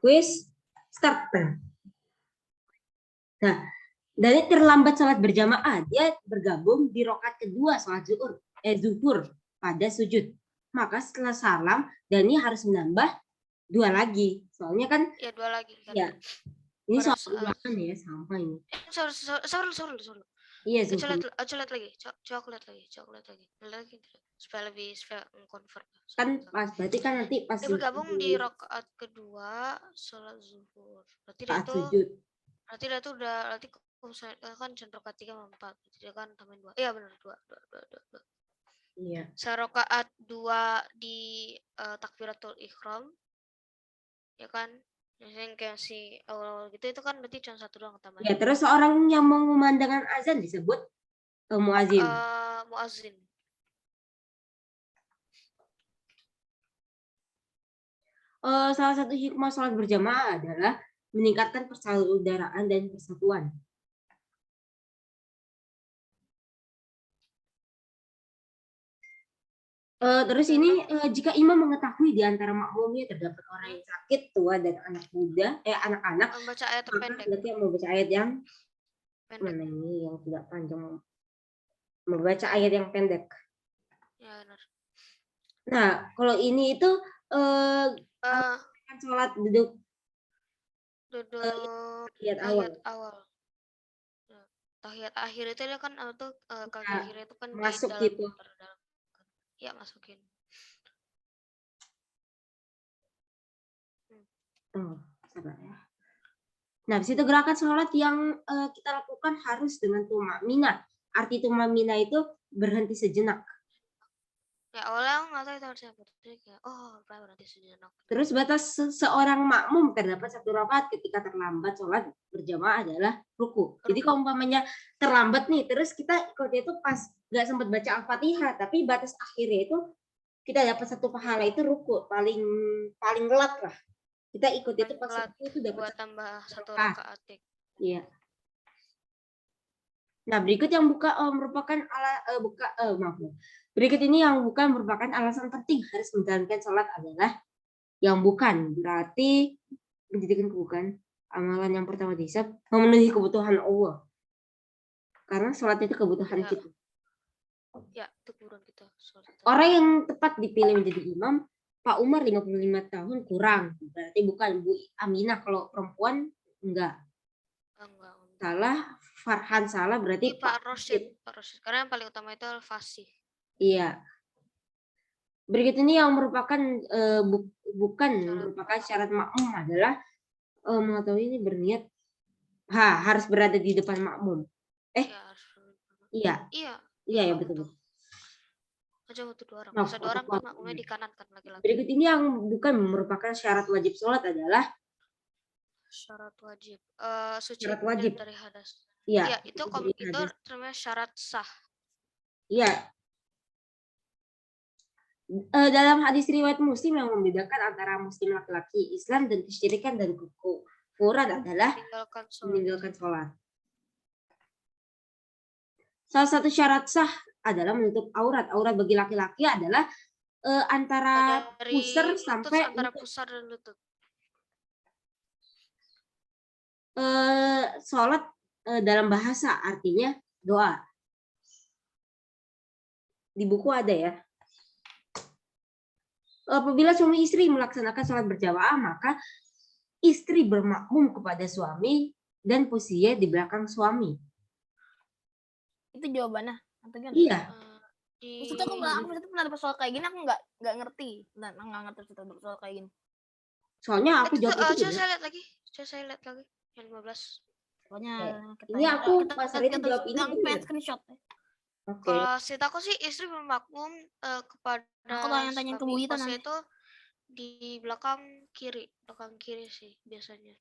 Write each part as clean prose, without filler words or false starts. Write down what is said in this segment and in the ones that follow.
quiz, start. Nah, dari terlambat sholat berjamaah, dia bergabung di rakaat kedua sholat zuhur pada sujud. Maka setelah salam, Dani harus menambah 2 lagi. Soalnya kan Ya 2 lagi kan. ya. Ini Pada soal ulangan ya, sama ini. Sorry. Iya, Coba lihat lagi. Coba aku lihat lagi. Supaya convert. Kan pas, berarti kan nanti pas dia bergabung di rakaat kedua sholat zuhur. Berarti dia tuh udah kan rakaat 3 sama 4. Berarti dia kan tambahin 2. Iya benar 2. Iya. Rakaat 2 di takbiratul ihram. Ya kan? Yang kayak si awal gitu itu kan berarti cuma 1 doang tambahin. Ya, terus seorang yang mengumandangkan azan disebut muazin. Muazin. Salah satu hikmah sholat berjamaah adalah meningkatkan persaudaraan dan persatuan. Terus ini jika imam mengetahui di antara makmumnya terdapat orang yang sakit, tua dan anak-anak, membaca ayat pendek. Berarti membaca ayat yang pendek. Mana ini yang tidak panjang, membaca ayat yang pendek. Ya benar. Nah, kalau ini itu sholat duduk tahiyat awal. Tahiyat akhir itu dia kan kaki kiri itu kan masuk di dalam, gitu. Ya masukin. Sabar ya. Nah, di situ gerakan sholat yang kita lakukan harus dengan tumakninah. Arti tumakninah itu berhenti sejenak. Ya awalnya nggak tahu itu harusnya berhenti sejenak. Terus batas seorang makmum terdapat 1 rakaat ketika terlambat sholat berjamaah adalah ruku. Jadi kalau umpamanya terlambat nih, terus kita ikutnya itu pas nggak sempat baca Al-Fatihah, tapi batas akhirnya itu kita dapat 1 pahala itu ruku, paling telat lah. Kita ikut itu pas itu dapat tambah 1 rakaat. Iya. Nah, berikut yang berikut ini yang bukan merupakan alasan penting harus menjalankan sholat adalah yang bukan. Berarti menjadikan bukan amalan yang pertama dihisab memenuhi kebutuhan Allah. Karena sholat itu kebutuhan kita. Ya, itu kebutuhan kita. Orang yang tepat dipilih menjadi imam, Pak Umar 55 tahun kurang. Berarti bukan Bu Aminah, kalau perempuan enggak. Salah, Farhan salah, berarti Pak Rosyid. Karena yang paling utama itu Al-Fasih. Iya. Berikut ini yang merupakan merupakan syarat makmum adalah mengetahui ini berniat harus berada di depan makmum. Iya ya betul. Aja butuh 2 orang. Bisa 2 orang kan makmumnya di kanan kan laki-laki. Berikut ini yang bukan merupakan syarat wajib sholat adalah syarat wajib. Syarat wajib dari hadas. Iya, itu namanya syarat sah. Iya. Dalam hadis riwayat Muslim yang membedakan antara Muslim laki-laki Islam dan kesyirikan dan kekufuran adalah meninggalkan sholat. Salah satu syarat sah adalah menutup aurat. Aurat bagi laki-laki adalah antara pusar sampai pusar dan lutut. Sholat dalam bahasa artinya doa. Di buku ada ya. Apabila suami istri melaksanakan sholat berjamaah, maka istri bermakmum kepada suami dan posisinya di belakang suami. Itu jawabannya. Iya. Maksudnya aku pernah dapat soal kayak gini, aku nggak ngerti. Nggak ngerti soal kayak gini. Soalnya aku jawab itu. Coba saya lihat lagi. Yang 15. Pokoknya ini aku pas hari itu jawab ini. Aku pengen screenshot. Kalau ceritaku sih istri bermakmum kepada tanya ke Bu Ita nanti. Itu di belakang kiri sih biasanya.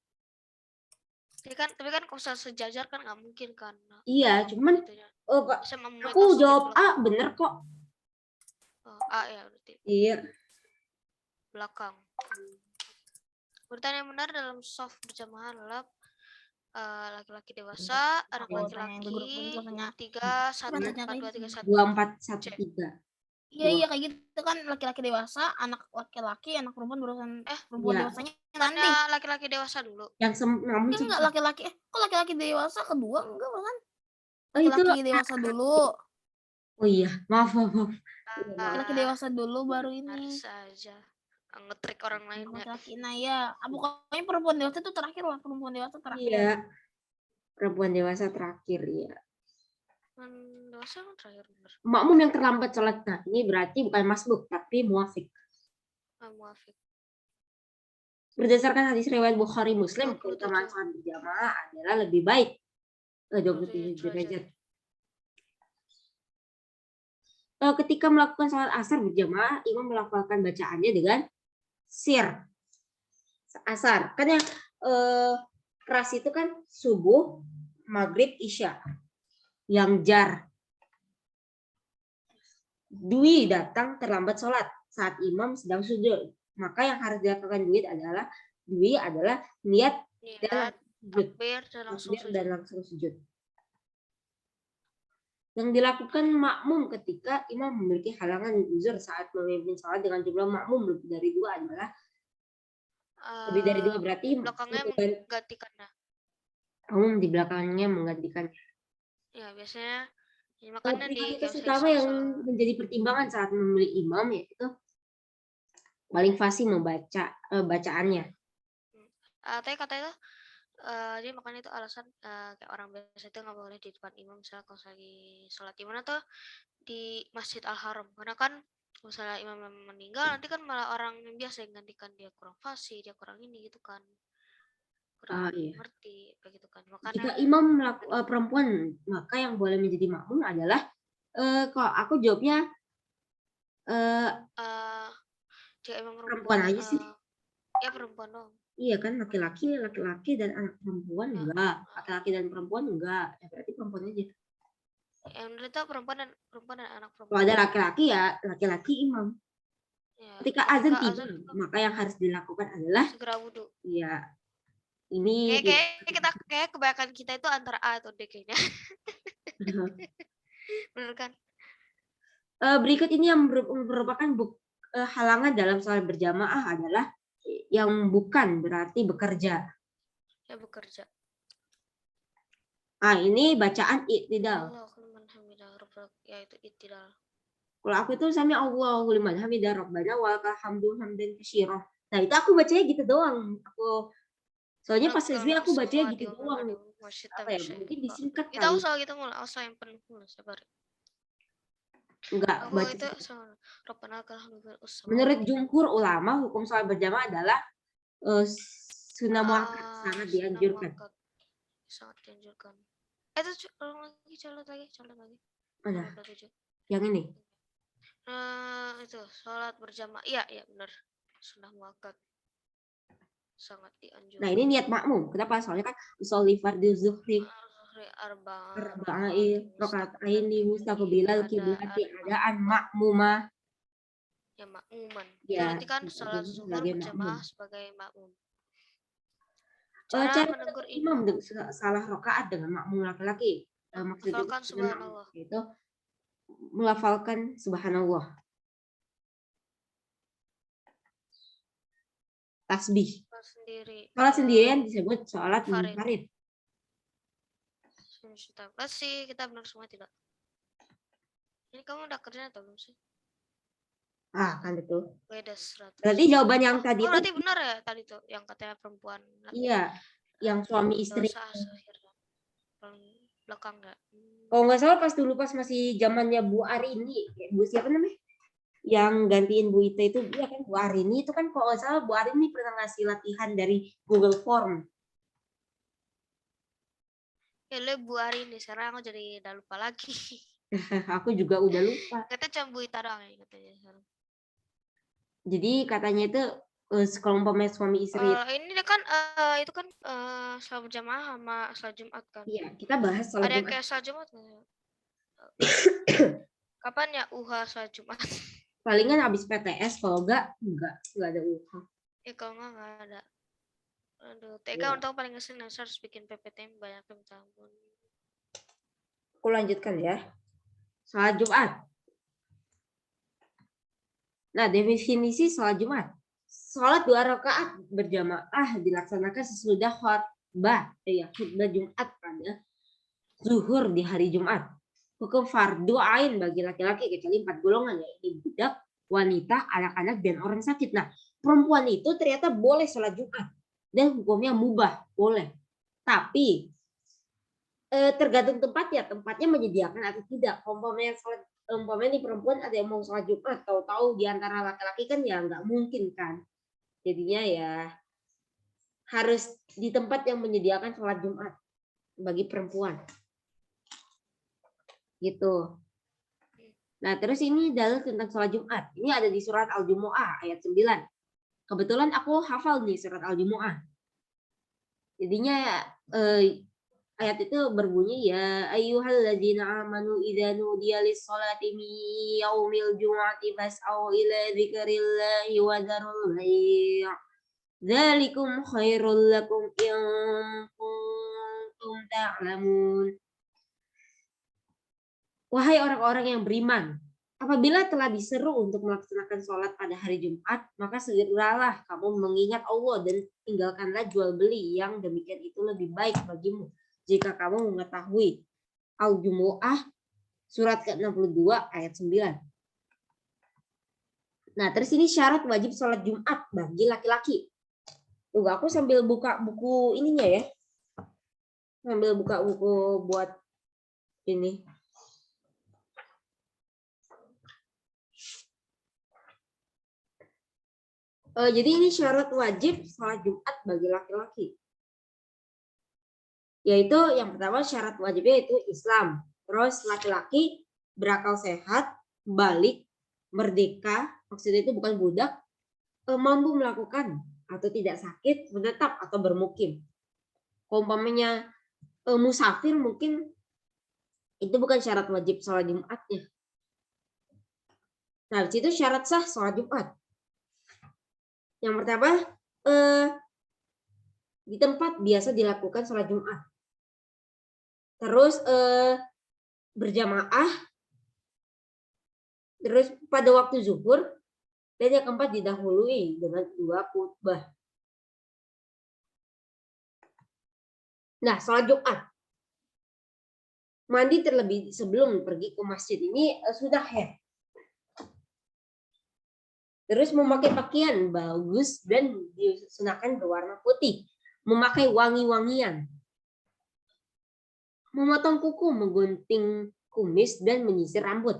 Tapi kan kalau sejajar kan nggak mungkin kan. Iya, cuman Pak, aku jawab A bener kok. A ya berarti. Iya. Belakang. Bertanya yang benar dalam shaf berjamaah adalah laki-laki dewasa, anak laki-laki 3 1 4 2 3 1 24 1 3. Iya kayak gitu kan laki-laki dewasa, anak laki-laki, anak perempuan barusan perempuan Iya, dewasanya Bukannya nanti. laki-laki dewasa dulu. namun Enggak laki-laki kok laki-laki dewasa kedua enggak kan? oh itu Laki-laki dewasa dulu. oh iya maaf maaf, maaf. Iya, maaf. Laki-laki dewasa dulu baru Benar ini. saja. Ngetrik orang lain ya. Laki-laki nah ya. Pokoknya perempuan dewasa itu terakhir lah, perempuan dewasa terakhir. Iya, perempuan dewasa terakhir ya. Dewasa kan terakhir benar. Makmum yang terlambat sholat. Nah, ini berarti bukan masbuk tapi muafik. Muafik. Berdasarkan hadis riwayat Bukhari Muslim, 27. keutamaan sholat berjamaah adalah lebih baik. 27 derajat. Ketika melakukan sholat asar berjamaah, imam melafalkan bacaannya dengan sir. Asar. Kan yang keras itu kan subuh, maghrib, isya. Yang jar. Dwi datang terlambat sholat saat imam sedang sujud. Maka yang harus dilakukan Dwi adalah niat dan sujud. Dan langsung sujud. Yang dilakukan makmum ketika imam memiliki halangan uzur saat memimpin sholat dengan jumlah makmum lebih dari 2 adalah lebih dari 2 berarti belakangnya menggantikannya. Makmum di belakangnya menggantikannya. Ya biasanya makanya prioritas utama yang menjadi pertimbangan saat memilih imam yaitu paling fasih membaca bacaannya. Tapi kata itu jadi makanya itu alasan kayak orang biasa itu nggak boleh di depan imam misalnya kalau lagi sholat imam atau di Masjid Al-Haram karena kan misalnya imam meninggal nanti kan malah orang yang biasa yang gantikan dia kurang fasih, dia kurang ini gitu kan, kurang ngerti kayak gitu kan. Makanya jika imam perempuan maka yang boleh menjadi makmum adalah kalau aku jawabnya jika imam perempuan aja sih. Ya perempuan dong. Iya kan laki-laki dan anak perempuan enggak, laki-laki dan perempuan enggak, ya berarti perempuan aja. Yang itu perempuan dan anak perempuan. Kalau ada laki-laki ya laki-laki imam. Ya, ketika azan tiba, maka yang harus dilakukan adalah segera wudhu. Iya. Ini kayak kebanyakan kita itu antara A atau D kayaknya. Bener kan? Berikut ini yang merupakan halangan dalam sholat berjamaah adalah yang bukan berarti bekerja. Ya bekerja. Ini bacaan i'tidal. Ya itu i'tidal. Kalau aku itu sami Allahu liman hamidah rabbana wa lakal hamdu hamdan katsira. Nah, itu aku bacanya gitu doang. Soalnya pas SD aku bacanya gitu doang. Apa ya? Mungkin disingkat kali. Kita usah gitu mulai, usah yang penuh mulai sabar. Enggak baca. Menurut jumhur ulama, hukum sholat berjamaah adalah sunnah muakkad, sangat dianjurkan. Sangat dianjurkan. Itu colot lagi. Mana? Yang ini. Itu sholat berjamaah. Iya benar. Sunnah muakkad. Sangat dianjurkan. Nah, ini niat makmum. Kenapa? Soalnya kan sholli fardhu zuhri arba'in raka'ataini mustaqbilal qiblati adaan makmumah. Ya makmuman. Ya, berarti kan sholat zuhur berjamaah sebagai makmum. Cara menegur imam salah rakaat dengan makmum laki-laki. Maksudnya subhanallah. Itu melafalkan subhanallah. Tasbih. Sholat sendirian disebut sholat munfarid. Pasti kita benar semua tidak. Ini kamu udah kerja atau belum sih? Kan itu. Beda 100. Berarti jawaban yang tadi itu. Berarti benar ya tadi tuh yang katanya perempuan. Iya, yang suami istri. Belakang enggak? Kalau nggak salah pas masih zamannya Bu Arini, Bu siapa namanya? Yang gantiin Bu Ita itu dia kan Bu Arini itu kan kalau nggak salah Bu Arini pernah ngasih latihan dari Google Form. Ya lu Bu Arini, sekarang aku jadi udah lupa lagi. Aku juga udah lupa. Katanya cuma Bu Ita doang ya katanya sekarang. Jadi katanya itu sekelompok suami istri. Ini kan itu kan sholat berjamaah sama sholat Jumat kan. Iya, kita bahas sholat Jumat. Ada kayak sholat Jumat nggak? Kapan ya sholat Jumat? Palingan habis PTS, kalau enggak ada Ya kalau enggak ada. Aduh, TK untuk paling ngeselin harus bikin PPT banyak minta ampun. Aku lanjutkan ya. Sholat Jumat. Nah, definisi sholat Jumat. Sholat 2 rakaat berjamaah dilaksanakan sesudah khutbah Jumat pada zuhur di hari Jumat. Hukum fardu ain bagi laki-laki kecuali 4 golongan, yaitu budak, wanita, anak-anak, dan orang sakit. Nah, perempuan itu ternyata boleh sholat Jumat dan hukumnya mubah, boleh. Tapi tergantung tempatnya menyediakan atau tidak. Umpamanya nih perempuan ada yang mau sholat Jumat, tahu-tahu di antara laki-laki kan ya nggak mungkin kan. Jadinya ya harus di tempat yang menyediakan sholat Jumat bagi perempuan. Gitu. Nah, terus ini dalil tentang sholat Jumat. Ini ada di surat Al-Jumu'ah ayat 9. Kebetulan aku hafal nih surat Al-Jumu'ah. Jadinya ayat itu berbunyi ya ayyuhalladzina amanu idza nudiya lis-sholati min yaumil jumu'ati fas'au ila dzikrillahi wa dzarul bai'. Dzalikum khairul lakum in kuntum ta'lamun. Wahai orang-orang yang beriman, apabila telah diseru untuk melaksanakan sholat pada hari Jumat, maka segeralah kamu mengingat Allah dan tinggalkanlah jual beli yang demikian itu lebih baik bagimu jika kamu mengetahui. Al-Jumu'ah surat ke-62 ayat 9. Nah, terus ini syarat wajib sholat Jumat bagi laki-laki. Tunggu, aku sambil buka buku ininya ya. Sambil buka buku buat ini. Jadi ini syarat wajib sholat Jumat bagi laki-laki. Yaitu yang pertama syarat wajibnya itu Islam. Terus laki-laki berakal sehat, balik, merdeka, maksudnya itu bukan budak, mampu melakukan atau tidak sakit, menetap atau bermukim. Umpamanya musafir mungkin itu bukan syarat wajib sholat Jumatnya. Nah, di situ syarat sah sholat Jumat. Yang pertama, di tempat biasa dilakukan sholat Jumat. Terus berjamaah. Terus pada waktu zuhur. Dan yang keempat didahului dengan 2 khutbah. Nah, sholat Jumat. Mandi terlebih sebelum pergi ke masjid ini sudah haid. Terus memakai pakaian bagus dan disunahkan berwarna putih. Memakai wangi-wangian. Memotong kuku, menggunting kumis, dan menyisir rambut.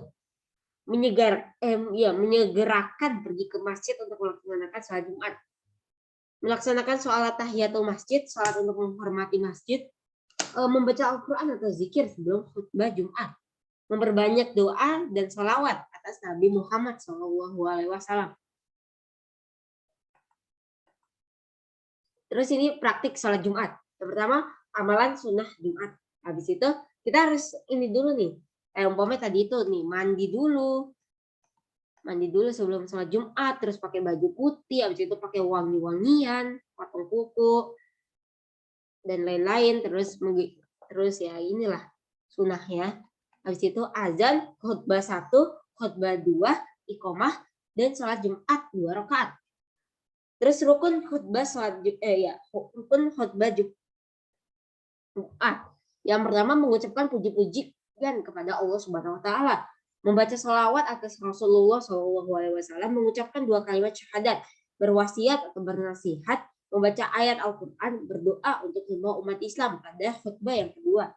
Menyegerakan pergi ke masjid untuk melaksanakan sholat Jumat. Melaksanakan sholat tahiyatul masjid, sholat untuk menghormati masjid. Membaca Al-Quran atau zikir sebelum khutbah Jumat. Memperbanyak doa dan sholawat atas Nabi Muhammad SAW. Terus ini praktik sholat Jumat. Yang pertama, amalan sunnah Jumat. Habis itu kita harus ini dulu nih. Umpamanya tadi itu nih, mandi dulu sebelum sholat Jumat. Terus pakai baju putih. Habis itu pakai wangi-wangian, potong kuku, dan lain-lain. Terus ya inilah sunnahnya. Habis itu azan, khutbah 1, khutbah 2, iqomah, dan sholat Jumat 2 rakaat. Terus rukun khutbah Jumat. Yang pertama mengucapkan puji-pujian kepada Allah Subhanahu wa taala, membaca sholawat atas Rasulullah SAW, mengucapkan 2 kalimat syahadat, berwasiat atau bernasihat, membaca ayat Al-Qur'an, berdoa untuk semua umat Islam pada khutbah yang kedua.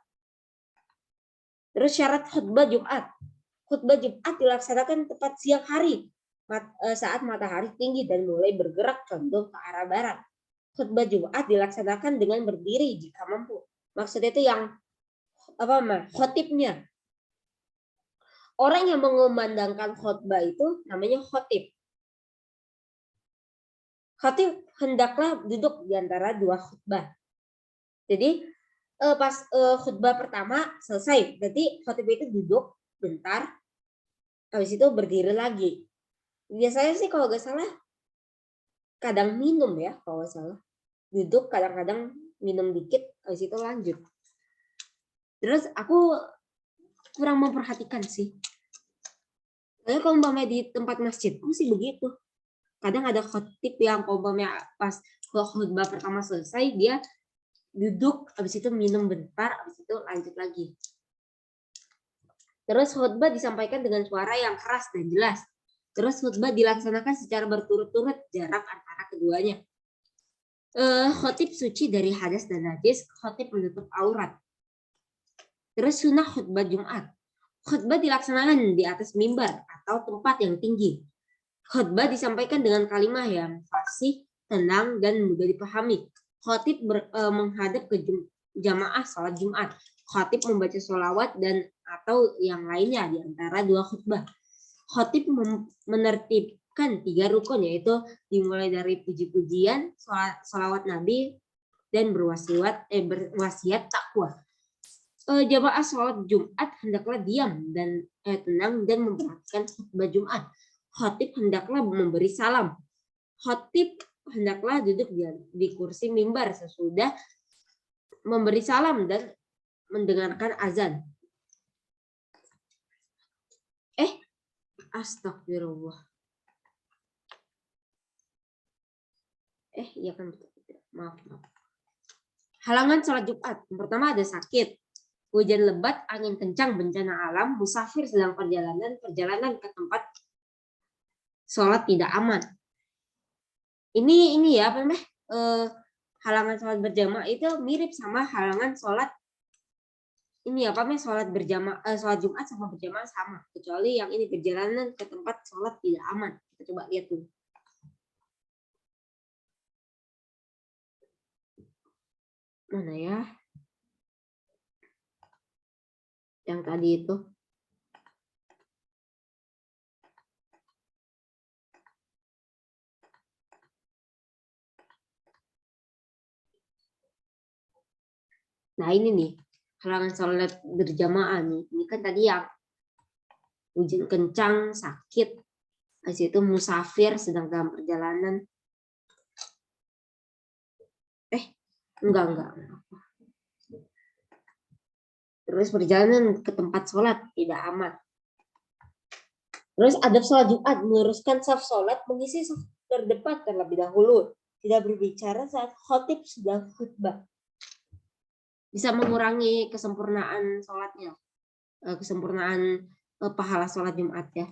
Terus syarat khutbah Jumat. Khutbah Jumat dilaksanakan tepat siang hari saat matahari tinggi dan mulai bergerak condong ke arah barat. Khutbah Jumat dilaksanakan dengan berdiri jika mampu. Maksudnya itu yang khotibnya. Orang yang mengumandangkan khutbah itu namanya khotib. Khotib hendaklah duduk di antara 2 khutbah. Jadi pas khutbah pertama selesai, berarti khotib itu duduk bentar, habis itu berdiri lagi. Biasanya sih kalau nggak salah kadang minum ya, kalau nggak salah duduk, kadang-kadang minum dikit, habis itu lanjut. Terus aku kurang memperhatikan sih. Lalu kalau umpamanya di tempat masjid sih begitu. Kadang ada khotib yang kalau umpamanya pas khutbah pertama selesai dia duduk, habis itu minum bentar, habis itu lanjut lagi. Terus khutbah disampaikan dengan suara yang keras dan jelas. Terus khutbah dilaksanakan secara berturut-turut jarak antara keduanya. Khotib suci dari hadas dan najis, khotib menutup aurat. Terus sunnah khutbah Jumat. Khutbah dilaksanakan di atas mimbar atau tempat yang tinggi. Khutbah disampaikan dengan kalimat yang fasih, tenang, dan mudah dipahami. Khotib menghadap ke jamaah salat Jumat. Khotib membaca sholawat dan atau yang lainnya di antara dua khutbah. Khotib menertibkan 3 rukun, yaitu dimulai dari puji-pujian, sholawat Nabi, dan berwasiat takwa. Jamaah sholat Jumat hendaklah diam dan tenang dan memperhatikan khutbah Jumat. Khotib hendaklah memberi salam. Khotib hendaklah duduk di kursi mimbar sesudah memberi salam dan mendengarkan azan. Astagfirullah. Iya kan, maaf. Halangan sholat Jumat. Yang pertama ada sakit, hujan lebat, angin kencang, bencana alam, musafir sedang perjalanan ke tempat sholat tidak aman. Ini ya apa namanya? Halangan sholat berjamaah itu mirip sama halangan sholat ini apa namanya? Sholat berjamaah, sholat Jumat sama berjamaah sama, kecuali yang ini perjalanan ke tempat sholat tidak aman. Kita coba lihat dulu. Mana ya? Yang tadi itu. Nah ini nih, halangan sholat berjamaah nih. Ini kan tadi yang hujan kencang, sakit, habis itu musafir sedang dalam perjalanan. Enggak. Terus perjalanan ke tempat sholat tidak aman. Terus adab sholat Jumat, meluruskan saf sholat, mengisi saf terdepan terlebih dahulu. Tidak berbicara saat khotib sedang khutbah. Bisa mengurangi kesempurnaan sholatnya, kesempurnaan pahala sholat Jumat ya.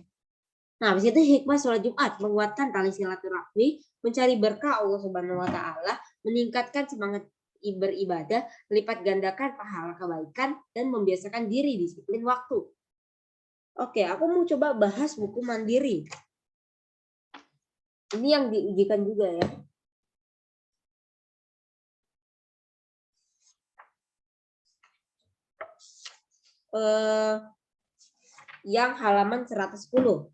Nah, habis itu hikmah sholat Jumat, menguatkan tali silaturahmi, mencari berkah Allah Subhanahu wa Ta'ala, meningkatkan semangat beribadah, melipat gandakan pahala kebaikan, dan membiasakan diri disiplin waktu. Oke, aku mau coba bahas buku Mandiri. Ini yang diujikan juga ya. Yang halaman 110.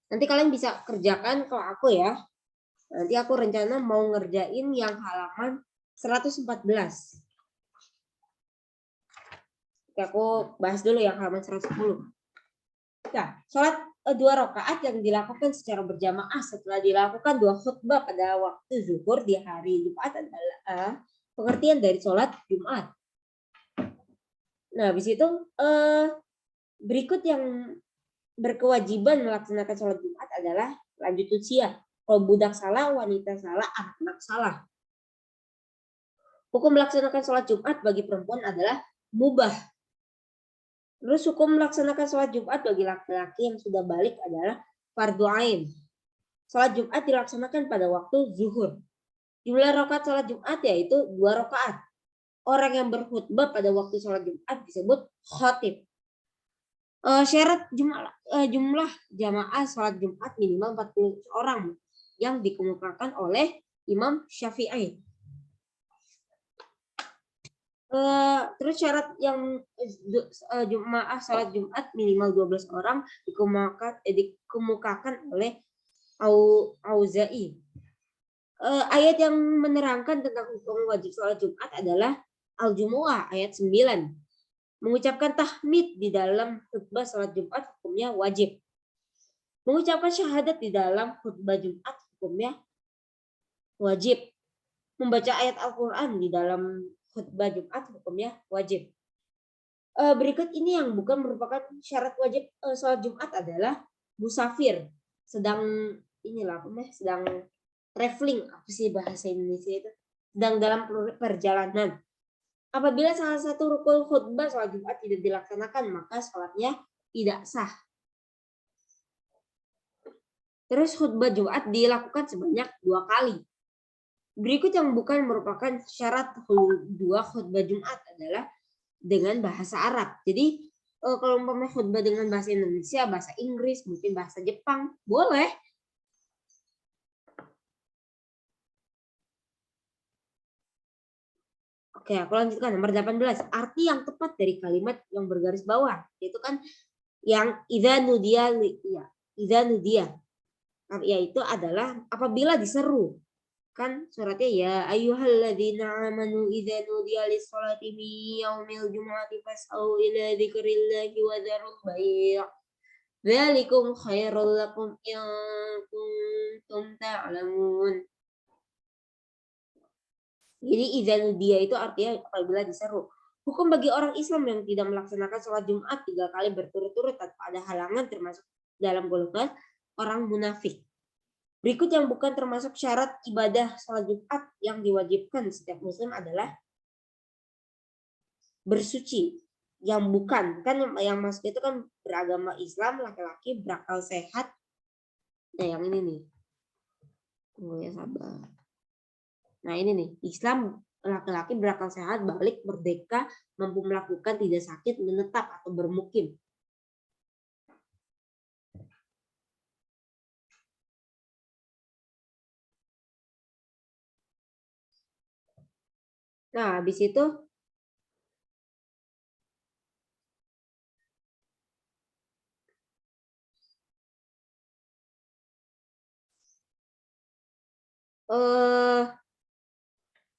Nanti kalian bisa kerjakan kalau aku ya. Nanti aku rencana mau ngerjain yang halaman 114. Oke, aku bahas dulu yang halaman 110. Nah, sholat 2 rakaat yang dilakukan secara berjamaah setelah dilakukan 2 khutbah pada waktu zuhur di hari Jumat adalah pengertian dari sholat Jumat. Nah, habis itu berikut yang berkewajiban melaksanakan sholat Jumat adalah lanjut usia. Kalau budak salah, wanita salah, anak-anak salah. Hukum melaksanakan sholat Jumat bagi perempuan adalah mubah. Terus hukum melaksanakan sholat Jumat bagi laki-laki yang sudah balik adalah fardu ain. Sholat Jumat dilaksanakan pada waktu zuhur. Jumlah rakaat sholat Jumat yaitu 2 rakaat. Orang yang berkhutbah pada waktu sholat Jumat disebut khatib. Syarat jumlah jamaah sholat Jumat minimal 40 orang yang dikemukakan oleh Imam Syafi'i. Terus syarat yang jamaah sholat Jumat minimal 12 orang dikemukakan oleh Auza'i. Ayat yang menerangkan tentang hukum wajib sholat Jumat adalah Al-Jumu'ah ayat 9. Mengucapkan tahmid di dalam khutbah sholat Jumat hukumnya wajib. Mengucapkan syahadat di dalam khutbah Jumat hukumnya wajib. Membaca ayat Al-Quran di dalam khutbah Jumat hukumnya wajib. Berikut ini yang bukan merupakan syarat wajib sholat Jumat adalah musafir, sedang inilah apa namanya, sedang traveling, apa sih bahasa Indonesia itu, sedang dalam perjalanan. Apabila salah satu rukun khutbah sholat Jumat tidak dilaksanakan, maka sholatnya tidak sah. Terus khutbah Jumat dilakukan sebanyak 2 kali. Berikut yang bukan merupakan syarat dua khutbah Jumat adalah dengan bahasa Arab. Jadi kalau umpamanya khutbah dengan bahasa Indonesia, bahasa Inggris, mungkin bahasa Jepang, boleh. Oke, aku lanjutkan nomor 18. Arti yang tepat dari kalimat yang bergaris bawah, yaitu kan yang idza nudiya, ya, idza nudiya, yaitu adalah apabila diseru. Kan suratnya ya ayyuhalladzina amanu idza nudiya lis-sholati min yaumil jumu'ati fas'au ila dzikrillahi wa dzarul bai'. Dzalikum khairul lakum in kuntum ta'lamun. Jadi idza nudiya itu artinya apabila diseru. Hukum bagi orang Islam yang tidak melaksanakan sholat Jumat 3 kali berturut-turut tanpa ada halangan termasuk dalam golongan orang munafik. Berikut yang bukan termasuk syarat ibadah sholat Jumat yang diwajibkan setiap muslim adalah bersuci. Yang bukan, kan yang masuk itu kan beragama Islam, laki-laki, berakal sehat. Nah yang ini nih. Tunggu ya sabar. Nah ini nih, Islam laki-laki berakal sehat, balik, merdeka, mampu melakukan, tidak sakit, menetap atau bermukim. Nah, habis itu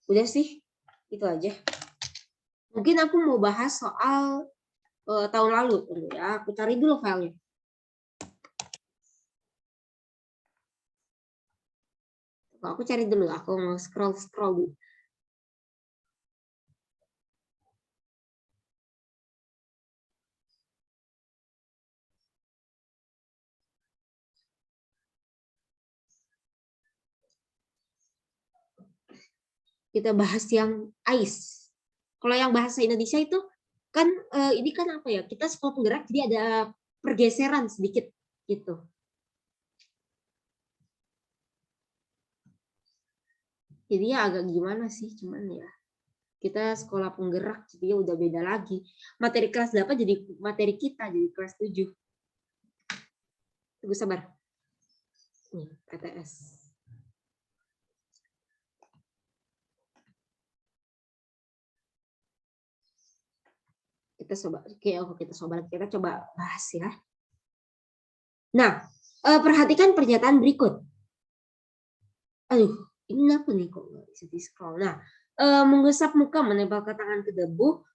udah sih, itu aja. Mungkin aku mau bahas soal tahun lalu. Tunggu ya, aku cari dulu filenya. Aku cari dulu, aku mau scroll dulu. Kita bahas yang AIS. Kalau yang bahasa Indonesia itu kan ini kan apa ya? Kita sekolah penggerak jadi ada pergeseran sedikit gitu. Jadi ya agak gimana sih, cuman ya kita sekolah penggerak jadi udah beda lagi. Materi kelas 8 jadi materi kita jadi kelas 7. Tunggu sabar. Nih, PTS. Kita coba bahas ya. Nah, perhatikan pernyataan berikut. Aduh, ini apa nih kok nggak bisa di scroll. Nah, mengusap muka, menempelkan tangan ke debu,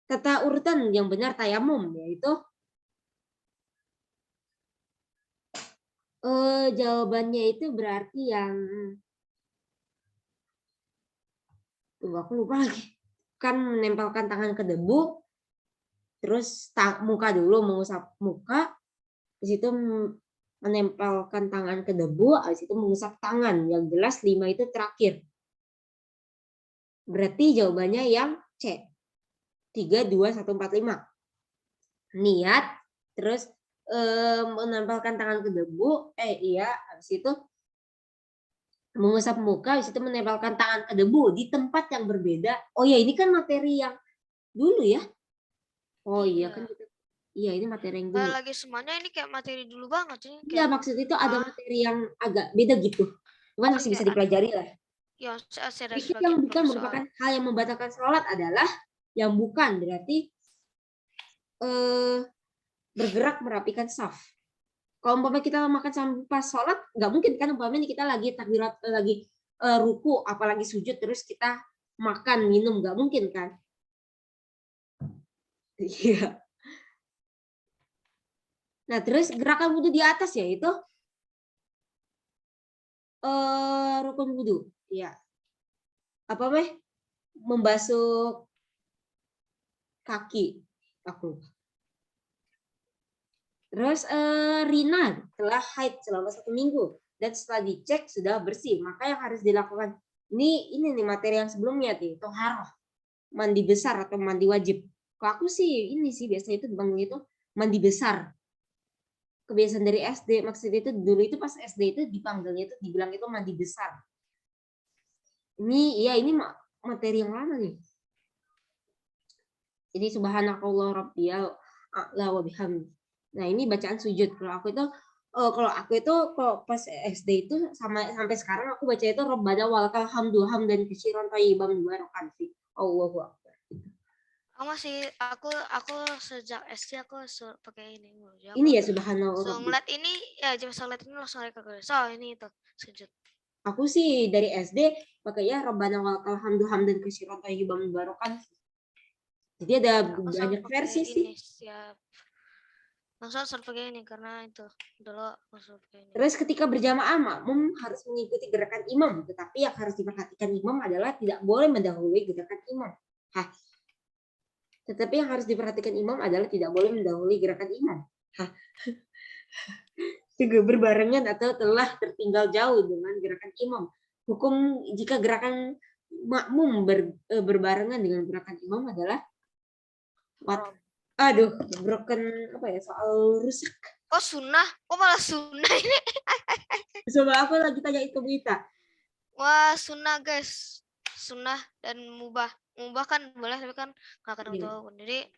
tata urutan yang benar tayamum, yaitu jawabannya itu berarti yang tunggu aku lupa lagi. Kan menempelkan tangan ke debu, terus muka dulu, mengusap muka, di situ menempelkan tangan ke debu, habis itu mengusap tangan. Yang jelas 5 itu terakhir. Berarti jawabannya yang C. 3, 2, 1, 4, 5. Niat, terus menempelkan tangan ke debu, iya, habis itu mengusap muka, habis itu menempelkan tangan ke debu di tempat yang berbeda. Oh ya, ini kan materi yang dulu ya. Oh iya kan kita, iya ini materi yang dulu. Lagi semuanya ini kayak materi dulu banget sih. Iya, maksud itu ada materi yang agak beda gitu. Cuman masih bisa dipelajari lah. Ya, Berikut yang bukan merupakan hal yang membatalkan sholat adalah yang bukan berarti bergerak merapikan saf. Kalau umpamanya kita makan sambil pas sholat, nggak mungkin kan umpamanya kita lagi takbirat, lagi ruku, apalagi sujud terus kita makan minum, nggak mungkin kan? Iya. Nah terus gerakan wudhu di atas yaitu rukun wudhu, ya. Apa membasuh kaki, aku. Terus Rina telah haid selama 1 minggu dan setelah dicek sudah bersih, maka yang harus dilakukan ini nih materi yang sebelumnya nih, toharoh, mandi besar atau mandi wajib. Kalau aku sih ini sih biasanya itu dipanggil itu mandi besar. Kebiasaan dari SD, maksudnya itu dulu itu pas SD itu dipanggilnya itu dibilang itu mandi besar. Ini ya ini materi yang lama nih. Ini subhanakallah rabbiyal a'la wa bihamdi. Nah, ini bacaan sujud. Kalau aku itu kalau pas SD itu sampai sekarang aku baca itu rabbana walakal hamdu hamdan katsiran thayyiban mubarakan fi. Allahu akbar. Aku sejak SD aku pakai ini mulu. Jadi Ini aku ya subhanallah. langsung ngeliat ini ya cuma ngeliat ini langsung kayak so ini itu sujud. Aku sih dari SD pakai ya rabbana walakal hamdu hamdan katsiran thayyiban mubarakan. Jadi ada Aku banyak selalu versi pakai sih. ini siap. Langsung selalu pakai ini karena itu dulu langsung pakai ini. Terus ketika berjamaah makmum harus mengikuti gerakan imam, tetapi yang harus diperhatikan imam adalah tidak boleh mendahului gerakan imam. Tetapi yang harus diperhatikan imam adalah tidak boleh mendahului gerakan imam. Juga berbarengan atau telah tertinggal jauh dengan gerakan imam. Hukum jika gerakan makmum berbarengan dengan gerakan imam adalah broken apa ya, soal rusak. Kok sunnah? Kok malah sunnah ini? Coba aku lagi tanya itu Wita. Wah, sunnah guys. Sunnah dan mubah. Mubah kan boleh tapi kan nggak akan tahu. Jadi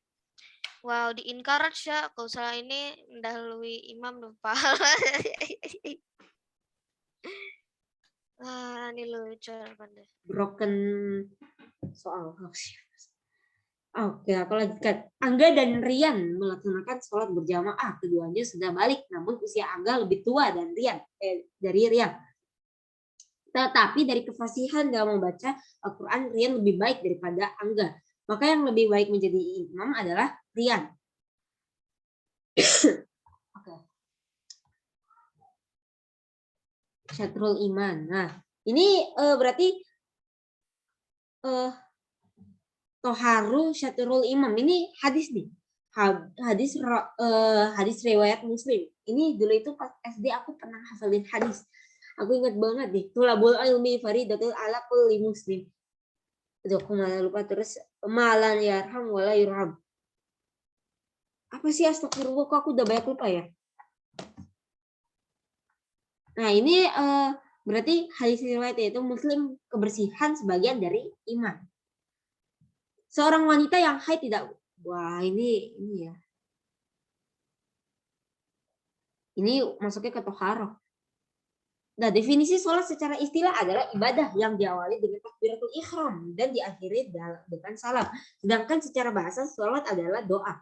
wow, di encourage ya kalau salah ini mendahului imam lupa. Wah, ini lucu deh. Broken soal. Oke, aku lanjutkan. Angga dan Rian melaksanakan sholat berjamaah. Keduanya sudah balik, namun usia Angga lebih tua dari Rian. Tetapi dari kefasihan dalam membaca Al-Quran, Rian lebih baik daripada Angga. Maka yang lebih baik menjadi imam adalah Rian. Oke. Syatrul Iman. Nah, ini berarti Toharu Syatrul Imam. Ini hadis nih. Hadis riwayat Muslim. Ini dulu itu pas SD aku pernah hafalin hadis. Aku ingat banget nih. Tulabul ilmi faridatul ala kulli muslim. Aduh, aku malah lupa. Terus malan yarham wala yurham. Apa sih astagfirullah, kok aku udah banyak lupa ya. Nah, ini berarti hadis riwayat itu Muslim, kebersihan sebagian dari iman. Seorang wanita yang haid tidak, wah ini ya. Ini masuknya ke toharoh. Nah, definisi sholat secara istilah adalah ibadah yang diawali dengan takbiratul ihram dan diakhiri dengan salam. Sedangkan secara bahasa sholat adalah doa.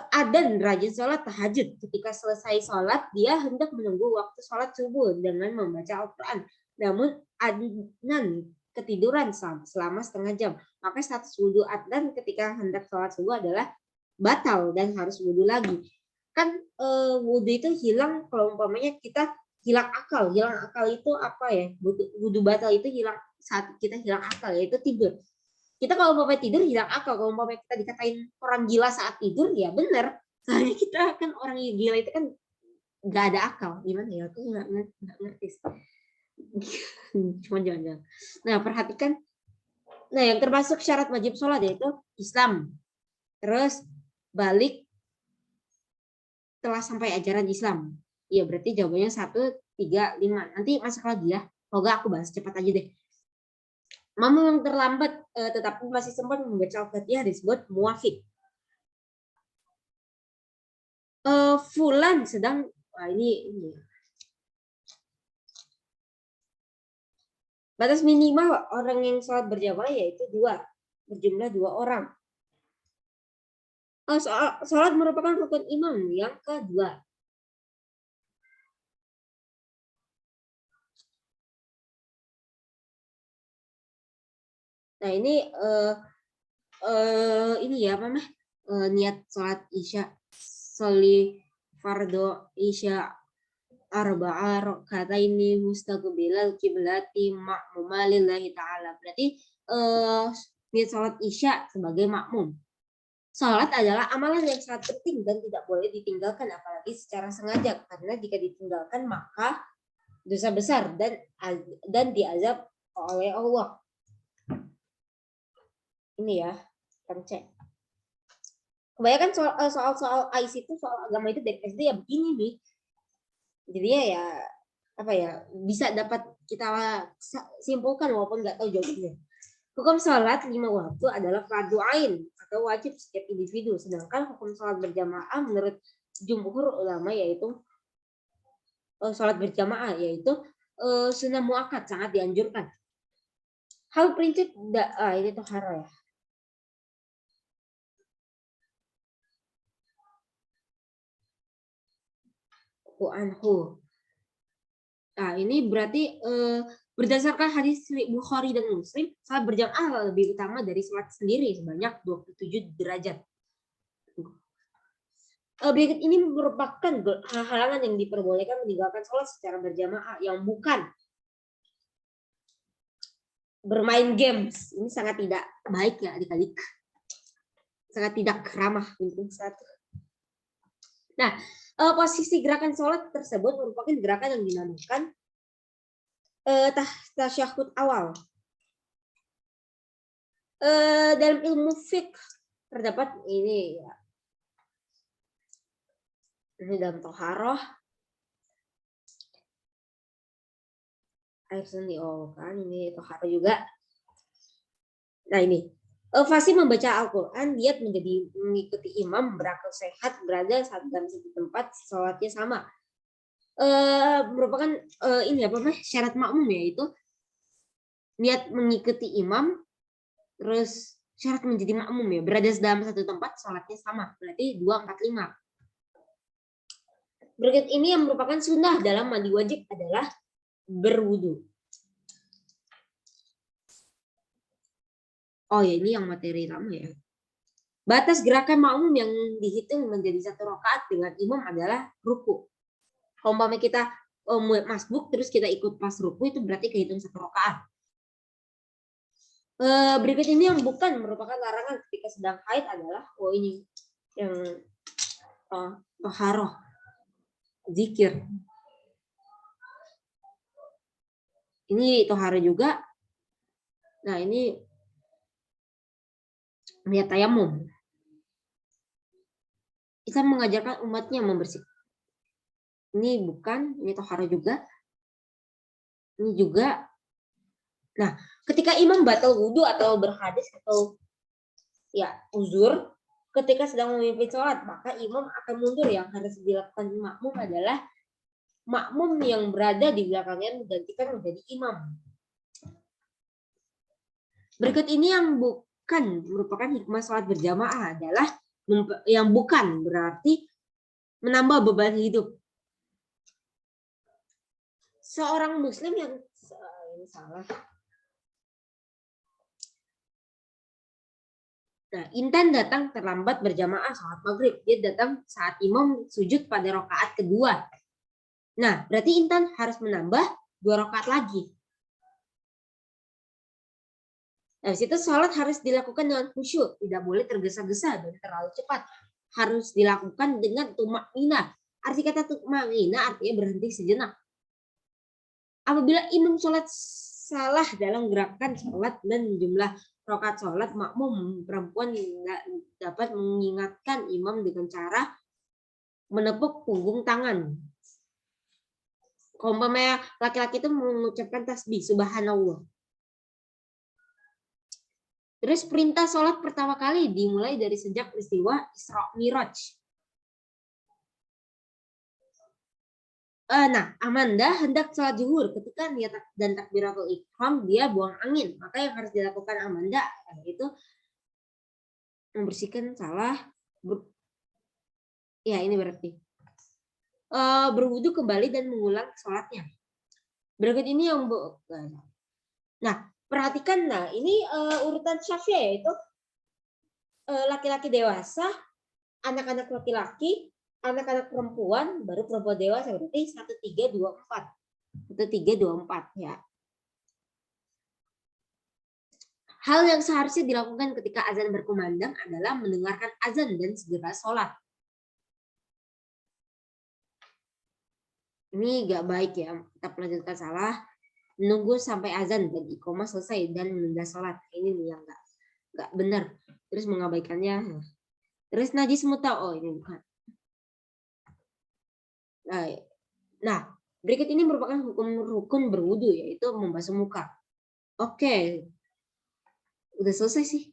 Adan rajin sholat tahajud. Ketika selesai sholat, dia hendak menunggu waktu sholat subuh dengan membaca Al-Quran. Namun adnan ketiduran selama setengah jam. Maka status wudhu adnan ketika hendak sholat subuh adalah batal dan harus wudhu lagi. Kan wudhu itu hilang kalau umpamanya kita hilang akal. Hilang akal itu apa ya? Wudhu batal itu hilang saat kita hilang akal, yaitu tidur. Kita kalau mau tidur hilang akal. Kalau mau kita dikatain orang gila saat tidur, ya benar. Soalnya kita kan orang yang gila itu kan nggak ada akal. Gimana ya? Aku nggak ngerti. Cuma jangan. Nah, perhatikan. Nah, yang termasuk syarat wajib sholat yaitu Islam. Terus balik telah sampai ajaran Islam. Iya, berarti jawabannya 1, 3, 5. Nanti masuk lagi ya. Semoga aku bahas cepat aja deh. Makmum yang terlambat tetapi masih sempat membaca Al-Fatihah disebut muwafiq. Fulan sedang ini. Batas minimal orang yang sholat berjamaah yaitu 2, berjumlah 2 orang. Sholat merupakan rukun imam yang kedua. Nah, ini ya apa namanya? Niat sholat Isya, soli fardo Isya arba'a rakaataini mustaqbilal kiblati ma'muma lillahi ta'ala. Berarti niat sholat Isya sebagai makmum. Sholat adalah amalan yang sangat penting dan tidak boleh ditinggalkan, apalagi secara sengaja. Karena jika ditinggalkan maka dosa besar dan diazab oleh Allah. Ini ya, kita cek. Kebanyakan soal AIS itu, soal agama itu dari SD ya begini nih. Jadi ya apa ya, bisa dapat kita simpulkan walaupun nggak tahu jawabannya. Hukum sholat 5 waktu adalah fardu ain atau wajib setiap individu, sedangkan hukum sholat berjamaah menurut jumhur ulama yaitu sholat berjamaah yaitu sunnah muakkad, sangat dianjurkan. Hal prinsip ini tohara ya. Anhu. Nah, ini berarti berdasarkan hadis Bukhari dan Muslim, salat berjamaah lebih utama dari salat sendiri sebanyak 27 derajat. Berikut ini merupakan halangan yang diperbolehkan meninggalkan sholat secara berjamaah yang bukan bermain games. Ini sangat tidak baik ya adik-adik. Sangat tidak ramah untuk satu. Nah, posisi gerakan sholat tersebut merupakan gerakan yang dinamakan tasyahud awal. Dalam ilmu fiqh terdapat ini ya. Ini dalam toharoh. Air seni kan ini toharoh juga. Nah ini. Fasih membaca Al-Quran, niat menjadi mengikuti imam, berakal sehat, berada dalam satu tempat, sholatnya sama. Merupakan ini apa namanya syarat makmum yaitu niat mengikuti imam, terus syarat menjadi makmum ya, berada dalam satu tempat, sholatnya sama, berarti 2, 4, 5. Berikut ini yang merupakan sunnah dalam mandi wajib adalah berwudu. Oh ya, ini yang materi lama ya. Batas gerakan makmum yang dihitung menjadi 1 rakaat dengan imam adalah ruku. Kalau umpamanya kita masbuk terus kita ikut pas ruku itu berarti kehitung 1 rakaat. Berikut ini yang bukan merupakan larangan ketika sedang haid adalah ini yang taharah, zikir. Ini taharah juga. Nah, ini niat tayamum. Islam mengajarkan umatnya membersihkan. Ini bukan, ini taharah juga. Ini juga. Nah, ketika imam batal wudhu atau berhadis atau ya uzur ketika sedang memimpin sholat, maka imam akan mundur. Yang harus dilakukan makmum adalah makmum yang berada di belakangnya menggantikan menjadi imam. Berikut ini yang bukan merupakan hikmah sholat berjamaah adalah yang bukan berarti menambah beban hidup. Seorang muslim yang ini salah. Nah, Intan datang terlambat berjamaah sholat maghrib. Dia datang saat imam sujud pada rakaat kedua. Nah, berarti Intan harus menambah 2 rakaat lagi. Nah, situ sholat harus dilakukan dengan khusyuk, tidak boleh tergesa-gesa dan terlalu cepat. Harus dilakukan dengan tumakninah. Arti kata tumakninah artinya berhenti sejenak. Apabila imam sholat salah dalam gerakan sholat dan jumlah rakaat sholat, makmum perempuan dapat mengingatkan imam dengan cara menepuk punggung tangan. Kalau umpamanya laki-laki itu mengucapkan tasbih subhanallah. Terus perintah sholat pertama kali dimulai dari sejak peristiwa Isra Miraj. Nah, Amanda hendak sholat zuhur ketika niat dan takbiratul ihram dia buang angin. Maka yang harus dilakukan Amanda yaitu membersihkan salah. Ya ini berarti berwudu kembali dan mengulang sholatnya. Berikut ini yang nah perhatikan, nah ini urutan syafnya yaitu laki-laki dewasa, anak-anak laki-laki, anak-anak perempuan, baru perempuan dewasa, berarti 1, 3, 2, 4. 1, 3, 2, 4 ya. Hal yang seharusnya dilakukan ketika azan berkumandang adalah mendengarkan azan dan segera sholat. Ini gak baik ya, kita melanjutkan salah. Menunggu sampai azan dan iqomah selesai dan menunda sholat. Ini nih yang gak benar. Terus mengabaikannya. Terus najis muta, oh ini bukan. Nah, berikut ini merupakan hukum rukun berwudu, yaitu membasuh muka. Oke, udah selesai sih.